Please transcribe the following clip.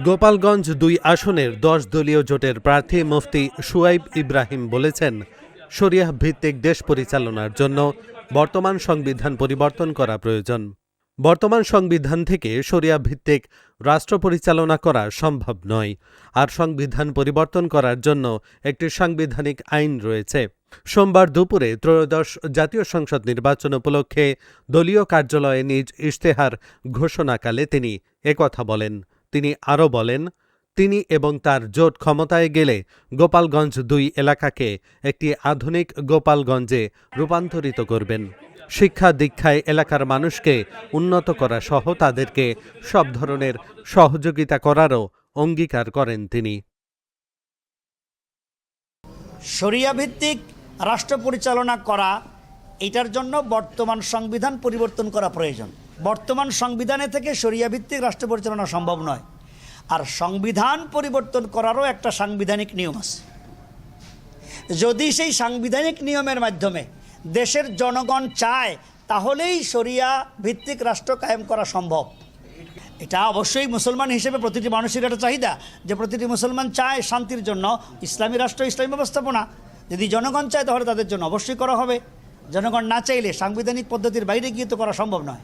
গোপালগঞ্জ ২ আসনের ১০ দলীয় জোটের প্রার্থী মুফতি শুয়াইব ইব্রাহিম বলেছেন, শরিয়াহ ভিত্তিক দেশ পরিচালনার জন্য বর্তমান সংবিধান পরিবর্তন করা প্রয়োজন। বর্তমান সংবিধান থেকে শরিয়াহ ভিত্তিক রাষ্ট্র পরিচালনা করা সম্ভব নয়, আর সংবিধান পরিবর্তন করার জন্য একটি সাংবিধানিক আইন রয়েছে। সোমবার দুপুরে ত্রয়োদশ জাতীয় সংসদ নির্বাচন উপলক্ষে দলীয় কার্যালয়ে নিজ ইশতেহার ঘোষণাকালে তিনি একথা বলেন। তিনি আরও বলেন, তিনি এবং তার জোট ক্ষমতায় গেলে গোপালগঞ্জ ২ এলাকাকে একটি আধুনিক গোপালগঞ্জে রূপান্তরিত করবেন। শিক্ষা দীক্ষায় এলাকার মানুষকে উন্নত করা সহ তাদেরকে সব ধরনের সহযোগিতা করারও অঙ্গীকার করেন তিনি। শরিয়া ভিত্তিক রাষ্ট্র পরিচালনা করা, এটার জন্য বর্তমান সংবিধান পরিবর্তন করা প্রয়োজন। বর্তমান সংবিধানে থেকে শরিয়া ভিত্তিক রাষ্ট্র পরিচালনা সম্ভব নয়, আর সংবিধান পরিবর্তন করারও একটা সাংবিধানিক নিয়ম আছে। যদি সেই সাংবিধানিক নিয়মের মাধ্যমে দেশের জনগণ চায়, তাহলেই শরিয়া ভিত্তিক রাষ্ট্র কায়েম করা সম্ভব। এটা অবশ্যই মুসলমান হিসেবে প্রতিটি মানুষের একটা চাহিদা, যে প্রতিটি মুসলমান চায় শান্তির জন্য ইসলামী রাষ্ট্র, ইসলামী ব্যবস্থাপনা। যদি জনগণ চায় তাহলে তাদের জন্য অবশ্যই করা হবে। জনগণ না চাইলে সাংবিধানিক পদ্ধতির বাইরে গিয়ে তো করা সম্ভব নয়।